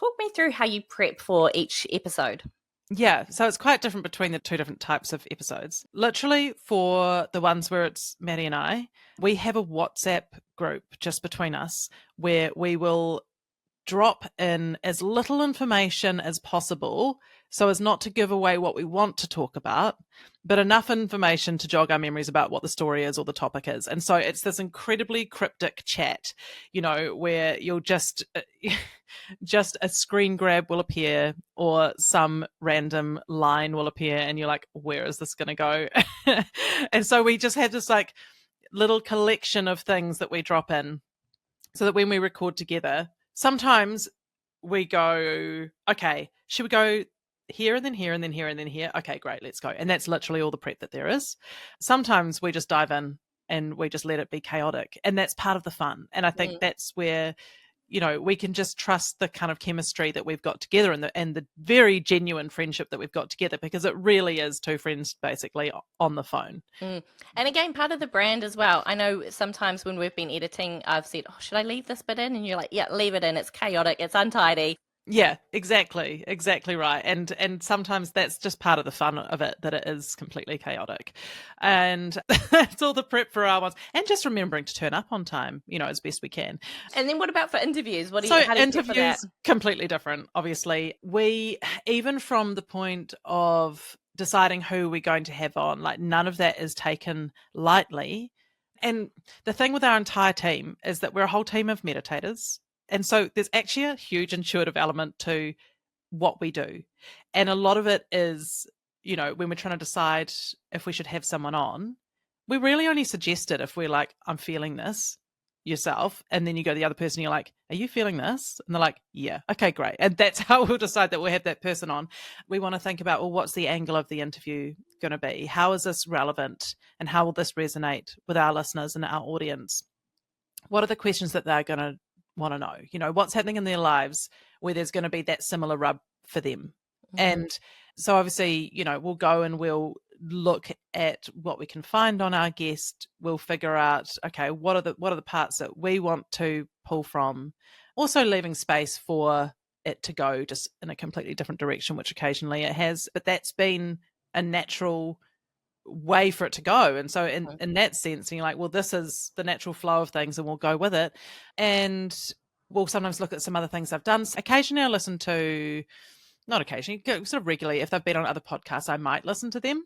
talk me through how you prep for each episode. Yeah, so it's quite different between the two different types of episodes. Literally, for the ones where it's Maddie and I, we have a WhatsApp group just between us where we will drop in as little information as possible so as not to give away what we want to talk about, but enough information to jog our memories about what the story is or the topic is. And so it's this incredibly cryptic chat, where you'll just a screen grab will appear or some random line will appear and you're like, where is this going to go? And so we just have this like little collection of things that we drop in so that when we record together, sometimes we go, okay, should we go here and then here and then here and then here? Okay, great, let's go. And that's literally all the prep that there is. Sometimes we just dive in and we just let it be chaotic. And that's part of the fun. And I think that's where, we can just trust the kind of chemistry that we've got together and the very genuine friendship that we've got together, because it really is two friends basically on the phone. And again, part of the brand as well. I know sometimes when we've been editing, I've said, should I leave this bit in? And you're like, yeah, leave it in. It's chaotic. It's untidy. Yeah, exactly right. And sometimes that's just part of the fun of it, that it is completely chaotic. And it's all the prep for our ones. And just remembering to turn up on time, as best we can. And then what about for interviews? How do you interviews, completely different, obviously. We, even from the point of deciding who we're going to have on, like none of that is taken lightly. And the thing with our entire team is that we're a whole team of meditators. And so there's actually a huge intuitive element to what we do. And a lot of it is, when we're trying to decide if we should have someone on, we really only suggest it if we're like, I'm feeling this yourself. And then you go to the other person, you're like, are you feeling this? And they're like, yeah, okay, great. And that's how we'll decide that we'll have that person on. We want to think about, well, what's the angle of the interview going to be? How is this relevant? And how will this resonate with our listeners and our audience? What are the questions that they're going to want to know? What's happening in their lives where there's going to be that similar rub for them. And so obviously, we'll go and we'll look at what we can find on our guest. We'll figure out, okay, what are the parts that we want to pull from, also leaving space for it to go just in a completely different direction, which occasionally it has, but that's been a natural way for it to go. And so in that sense, you're like, well, this is the natural flow of things and we'll go with it. And we'll sometimes look at some other things I've done. Occasionally I listen to, not occasionally, sort of regularly, if they've been on other podcasts, I might listen to them,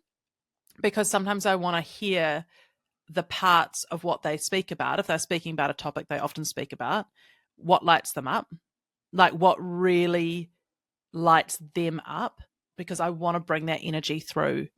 because sometimes I want to hear the parts of what they speak about. If they're speaking about a topic they often speak about, what lights them up, like what really lights them up, because I want to bring that energy through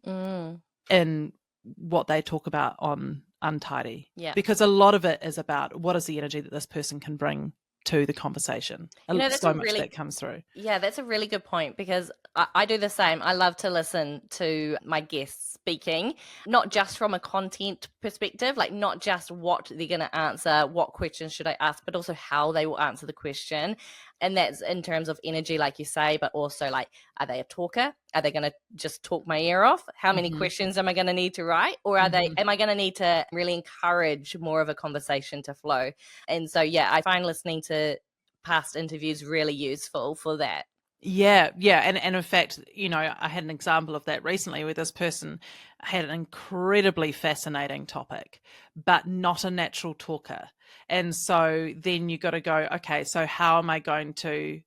in what they talk about on Untidy. Yeah. Because a lot of it is about what is the energy that this person can bring to the conversation. So much that comes through. Yeah, that's a really good point, because I do the same. I love to listen to my guests speaking, not just from a content perspective, like not just what they're going to answer, what questions should I ask, but also how they will answer the question. And that's in terms of energy, like you say, but also like, are they a talker? Are they going to just talk my ear off? How many questions am I going to need to write? Or am I going to need to really encourage more of a conversation to flow? And so, yeah, I find listening to past interviews really useful for that. Yeah. And in fact, I had an example of that recently where this person had an incredibly fascinating topic, but not a natural talker. And so then you got to go, okay, so how am I going to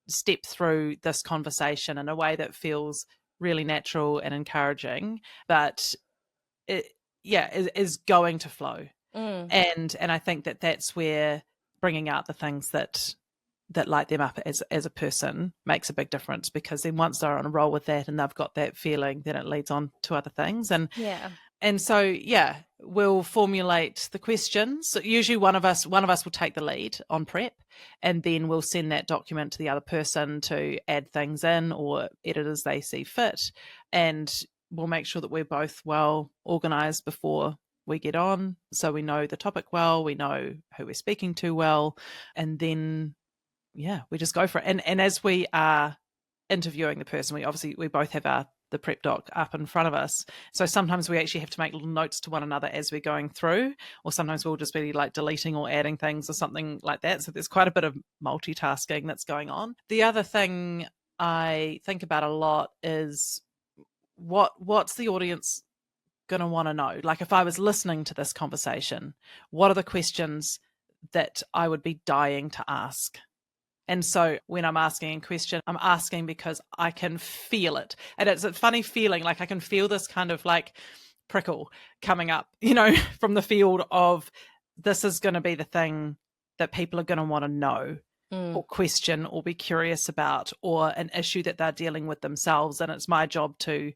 step through this conversation in a way that feels really natural and encouraging, but it, is going to flow. And I think that that's where bringing out the things that light them up as a person makes a big difference, because then once they're on a roll with that and they've got that feeling, then it leads on to other things. And so we'll formulate the questions. So usually one of us will take the lead on prep, and then we'll send that document to the other person to add things in or edit as they see fit. And we'll make sure that we're both well organized before we get on, so we know the topic well, we know who we're speaking to well, and then we just go for it. And as we are interviewing the person, we both have our the prep doc up in front of us. So sometimes we actually have to make little notes to one another as we're going through, or sometimes we'll just be like deleting or adding things or something like that. So there's quite a bit of multitasking that's going on. The other thing I think about a lot is what's the audience going to want to know? Like if I was listening to this conversation, what are the questions that I would be dying to ask? And so when I'm asking a question, I'm asking because I can feel it. And it's a funny feeling, like I can feel this kind of like prickle coming up, from the field of this is going to be the thing that people are going to want to know or question or be curious about, or an issue that they're dealing with themselves. And it's my job to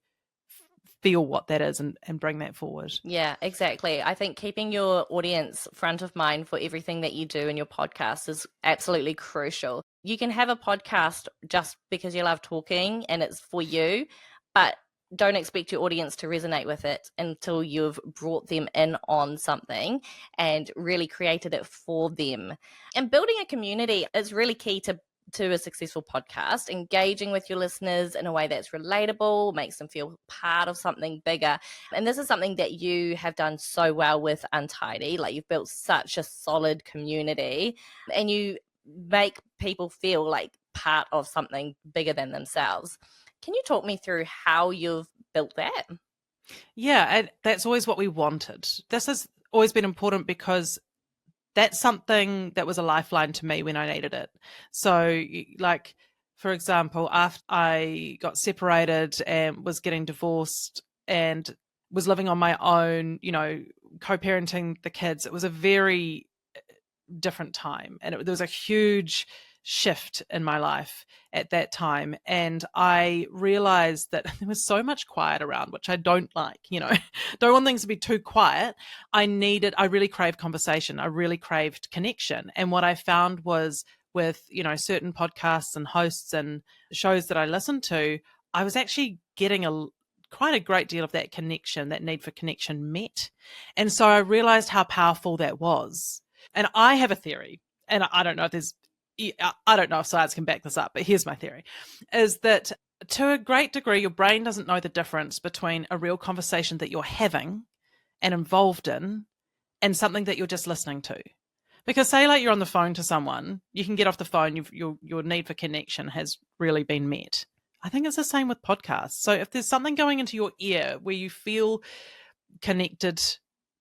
feel what that is and bring that forward. Yeah, exactly. I think keeping your audience front of mind for everything that you do in your podcast is absolutely crucial. You can have a podcast just because you love talking and it's for you, but don't expect your audience to resonate with it until you've brought them in on something and really created it for them. And building a community is really key to a successful podcast. Engaging with your listeners in a way that's relatable, makes them feel part of something bigger. And this is something that you have done so well with Untidy. Like you've built such a solid community and you make people feel like part of something bigger than themselves. Can you talk me through how you've built that? Yeah, and that's always what we wanted. This has always been important because that's something that was a lifeline to me when I needed it. So, like, for example, after I got separated and was getting divorced and was living on my own, co-parenting the kids, it was a very different time. And there was a huge shift in my life at that time. And I realized that there was so much quiet around, which I don't like, don't want things to be too quiet. I really craved conversation. I really craved connection. And what I found was with, certain podcasts and hosts and shows that I listened to, I was actually getting quite a great deal of that connection, that need for connection met. And so I realized how powerful that was. And I have a theory, and I don't know if science can back this up, but here's my theory, is that to a great degree, your brain doesn't know the difference between a real conversation that you're having and involved in and something that you're just listening to. Because say like you're on the phone to someone, you can get off the phone, your need for connection has really been met. I think it's the same with podcasts. So if there's something going into your ear where you feel connected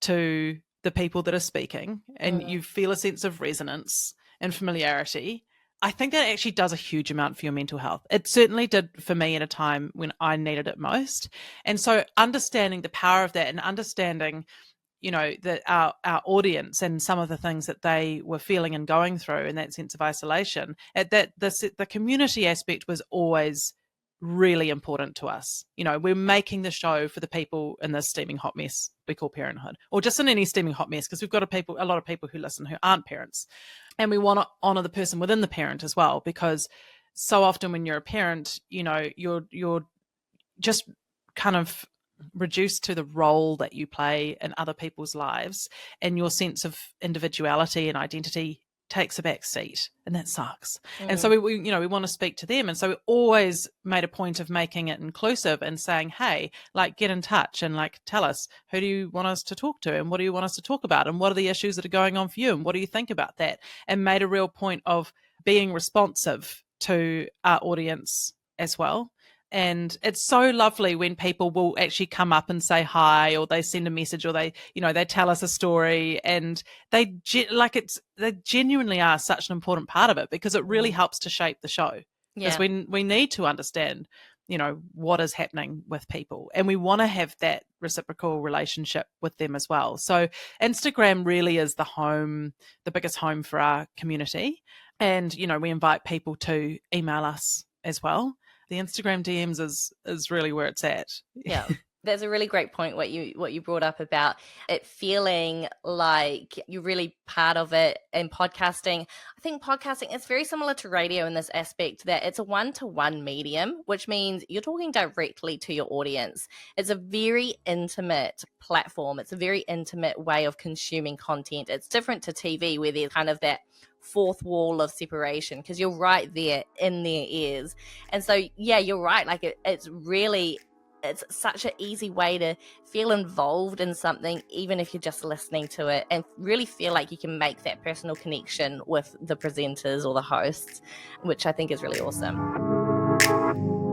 to the people that are speaking and you feel a sense of resonance and familiarity, I think that actually does a huge amount for your mental health. It certainly did for me at a time when I needed it most. And so understanding the power of that and understanding, that our audience and some of the things that they were feeling and going through and that sense of isolation, the community aspect was always really important to us. We're making the show for the people in this steaming hot mess we call parenthood, or just in any steaming hot mess, because we've got a lot of people who listen who aren't parents, and we want to honor the person within the parent as well, because so often when you're a parent, you're just kind of reduced to the role that you play in other people's lives, and your sense of individuality and identity takes a back seat, and that sucks. And so we want to speak to them, and so we always made a point of making it inclusive and saying, hey, like, get in touch and like tell us, who do you want us to talk to and what do you want us to talk about and what are the issues that are going on for you and what do you think about that, and made a real point of being responsive to our audience as well. And it's so lovely when people will actually come up and say hi, or they send a message, or they tell us a story, and they genuinely are such an important part of it, because it really helps to shape the show. Because we need to understand, what is happening with people, and we want to have that reciprocal relationship with them as well. So Instagram really is the biggest home for our community. And, we invite people to email us as well. The Instagram DMs is really where it's at. Yeah. There's a really great point what you brought up about it feeling like you're really part of it. And podcasting, I think podcasting is very similar to radio in this aspect that it's a one-to-one medium, which means you're talking directly to your audience. It's a very intimate platform. It's a very intimate way of consuming content. It's different to TV, where there's kind of that fourth wall of separation, because you're right there in their ears. And so, yeah, you're right. Like it's really It's such an easy way to feel involved in something, even if you're just listening to it, and really feel like you can make that personal connection with the presenters or the hosts, which I think is really awesome.